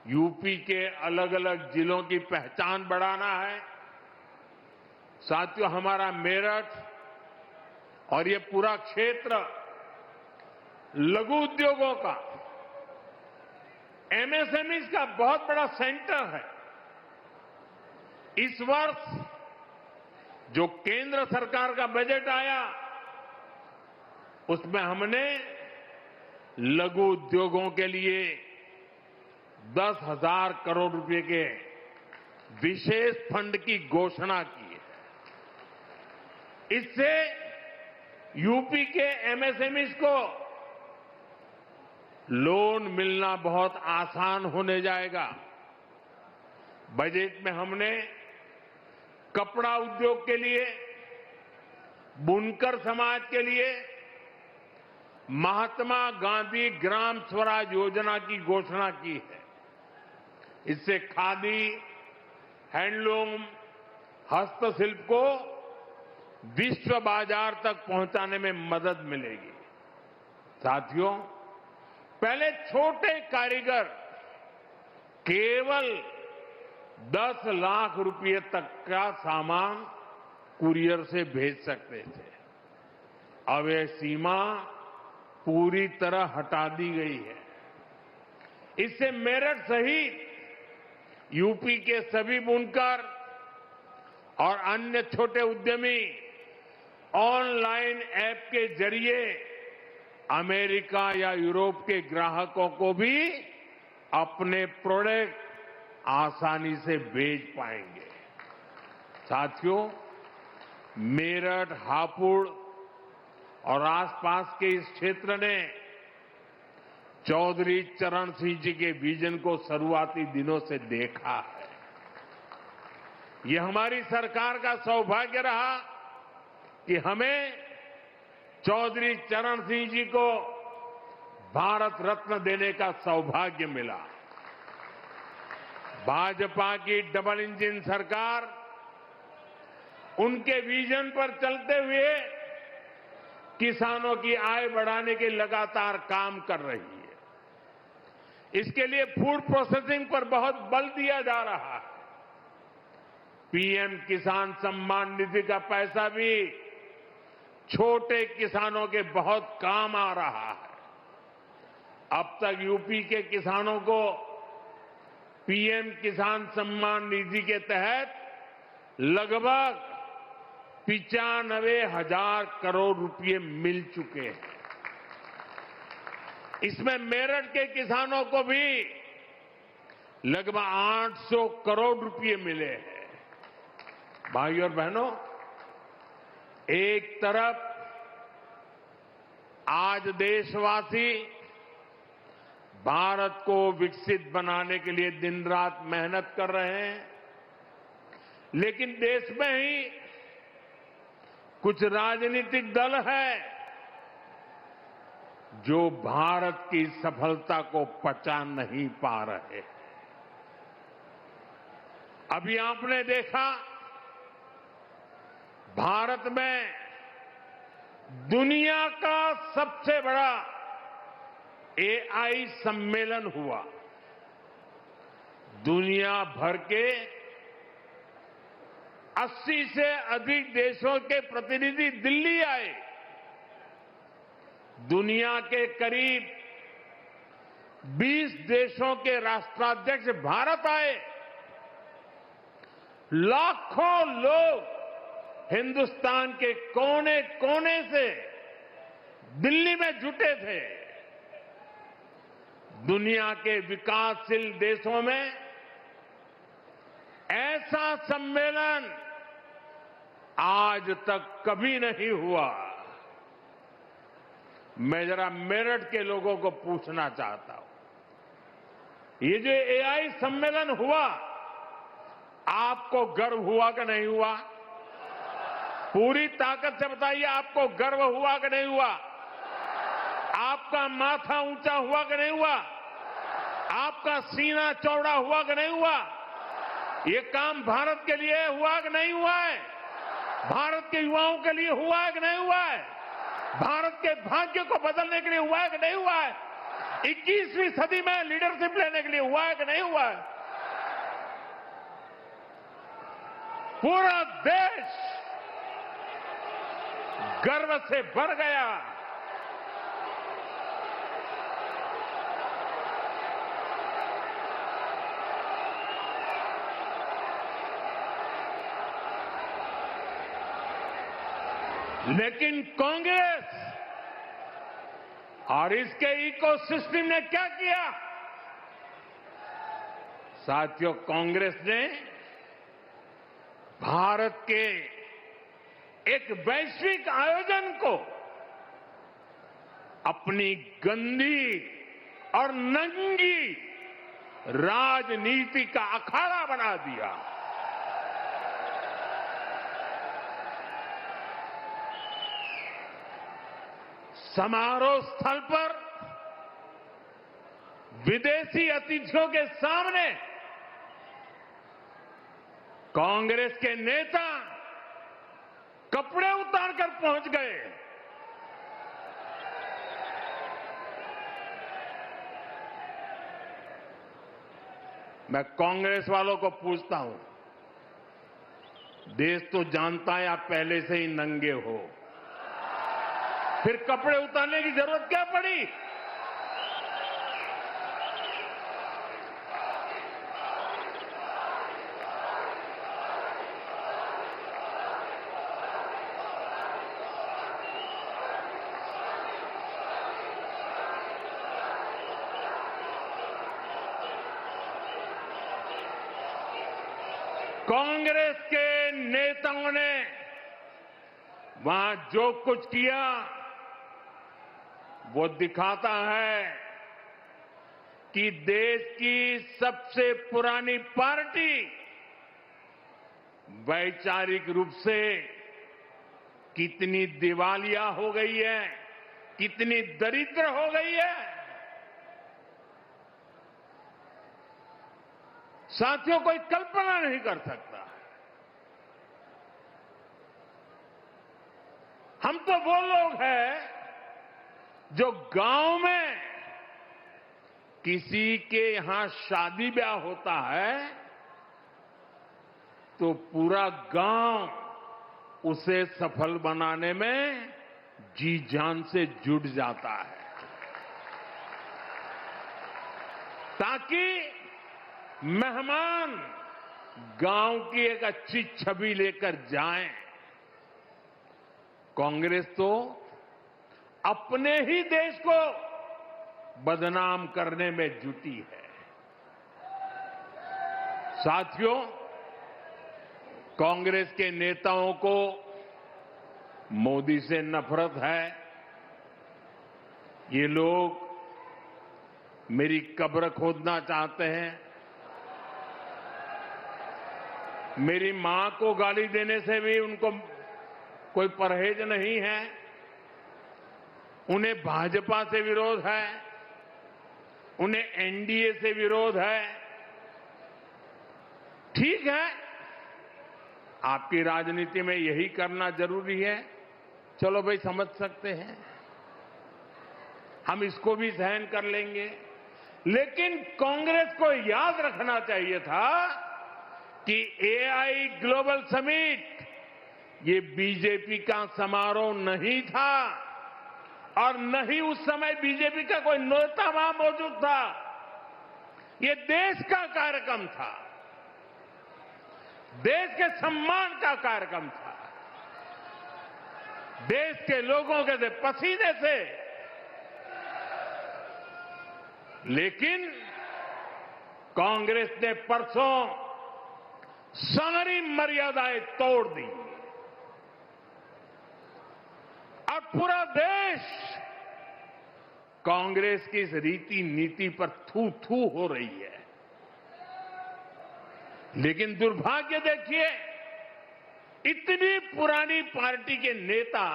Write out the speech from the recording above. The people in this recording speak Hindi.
यूपी के अलग अलग जिलों की पहचान बढ़ाना है। साथियों, हमारा मेरठ और ये पूरा क्षेत्र लघु उद्योगों का, एमएसएमई का बहुत बड़ा सेंटर है। इस वर्ष जो केंद्र सरकार का बजट आया, उसमें हमने लघु उद्योगों के लिए 10,000 करोड़ रुपए के विशेष फंड की घोषणा की है। इससे यूपी के एमएसएमईज को लोन मिलना बहुत आसान होने जाएगा। बजट में हमने कपड़ा उद्योग के लिए, बुनकर समाज के लिए महात्मा गांधी ग्राम स्वराज योजना की घोषणा की है। इससे खादी, हैंडलूम, हस्तशिल्प को विश्व बाजार तक पहुंचाने में मदद मिलेगी। साथियों, पहले छोटे कारीगर केवल 10 लाख रुपए तक का सामान कुरियर से भेज सकते थे। अब यह सीमा पूरी तरह हटा दी गई है। इससे मेरठ सहित यूपी के सभी बुनकर और अन्य छोटे उद्यमी ऑनलाइन ऐप के जरिए अमेरिका या यूरोप के ग्राहकों को भी अपने प्रोडक्ट आसानी से बेच पाएंगे। साथियों, मेरठ, हापुड़ और आसपास के इस क्षेत्र ने चौधरी चरण सिंह जी के विजन को शुरुआती दिनों से देखा है। ये हमारी सरकार का सौभाग्य रहा कि हमें चौधरी चरण सिंह जी को भारत रत्न देने का सौभाग्य मिला। भाजपा की डबल इंजन सरकार उनके विजन पर चलते हुए किसानों की आय बढ़ाने के लगातार काम कर रही है। इसके लिए फूड प्रोसेसिंग पर बहुत बल दिया जा रहा है। पीएम किसान सम्मान निधि का पैसा भी छोटे किसानों के बहुत काम आ रहा है। अब तक यूपी के किसानों को पीएम किसान सम्मान निधि के तहत लगभग 95,000 करोड़ रुपए मिल चुके हैं। इसमें मेरठ के किसानों को भी लगभग 800 करोड़ रुपए मिले हैं। भाइयों और बहनों, एक तरफ आज देशवासी भारत को विकसित बनाने के लिए दिन रात मेहनत कर रहे हैं, लेकिन देश में ही कुछ राजनीतिक दल हैं जो भारत की सफलता को पचा नहीं पा रहे। अभी आपने देखा, भारत में दुनिया का सबसे बड़ा एआई सम्मेलन हुआ। दुनिया भर के 80 से अधिक देशों के प्रतिनिधि दिल्ली आए। दुनिया के करीब 20 देशों के राष्ट्राध्यक्ष भारत आए। लाखों लोग हिंदुस्तान के कोने कोने से दिल्ली में जुटे थे। दुनिया के विकासशील देशों में ऐसा सम्मेलन आज तक कभी नहीं हुआ। मैं जरा मेरठ के लोगों को पूछना चाहता हूं, ये जो एआई सम्मेलन हुआ, आपको गर्व हुआ कि नहीं हुआ? पूरी ताकत से बताइए, आपको गर्व हुआ कि नहीं हुआ? आपका माथा ऊंचा हुआ कि नहीं हुआ? आपका सीना चौड़ा हुआ कि नहीं हुआ? ये काम भारत के लिए हुआ कि नहीं हुआ है? भारत के युवाओं के लिए हुआ है कि नहीं हुआ है? भारत के भाग्य को बदलने के लिए हुआ है कि नहीं हुआ है? 21वीं सदी में लीडरशिप लेने के लिए हुआ है कि नहीं हुआ है? पूरा देश गर्व से भर गया। लेकिन कांग्रेस और इसके इकोसिस्टम ने क्या किया? साथियों, कांग्रेस ने भारत के एक वैश्विक आयोजन को अपनी गंदी और नंगी राजनीति का अखाड़ा बना दिया। समारोह स्थल पर विदेशी अतिथियों के सामने कांग्रेस के नेता कपड़े उतारकर पहुंच गए। मैं कांग्रेस वालों को पूछता हूं, देश तो जानता है आप पहले से ही नंगे हो, फिर कपड़े उतारने की जरूरत क्या पड़ी? कांग्रेस के नेताओं ने वहां जो कुछ किया वो दिखाता है कि देश की सबसे पुरानी पार्टी वैचारिक रूप से कितनी दिवालिया हो गई है, कितनी दरिद्र हो गई है। साथियों, कोई कल्पना नहीं कर सकता। हम तो वो लोग हैं जो गांव में किसी के यहां शादी ब्याह होता है तो पूरा गांव उसे सफल बनाने में जी जान से जुट जाता है, ताकि मेहमान गांव की एक अच्छी छवि लेकर जाएं। कांग्रेस तो अपने ही देश को बदनाम करने में जुटी है। साथियों, कांग्रेस के नेताओं को मोदी से नफरत है। ये लोग मेरी कब्र खोदना चाहते हैं। मेरी मां को गाली देने से भी उनको कोई परहेज नहीं है। उन्हें भाजपा से विरोध है, उन्हें एनडीए से विरोध है। ठीक है, आपकी राजनीति में यही करना जरूरी है, चलो भाई समझ सकते हैं, हम इसको भी सहन कर लेंगे। लेकिन कांग्रेस को याद रखना चाहिए था कि एआई ग्लोबल समिट ये बीजेपी का समारोह नहीं था और न ही उस समय बीजेपी का कोई नेता वहां मौजूद था। ये देश का कार्यक्रम था, देश के सम्मान का कार्यक्रम था, देश के लोगों के पसीने से। लेकिन कांग्रेस ने परसों सारी मर्यादाएं तोड़ दी और पूरा देश कांग्रेस की इस रीति नीति पर थू थू हो रही है। लेकिन दुर्भाग्य देखिए, इतनी पुरानी पार्टी के नेता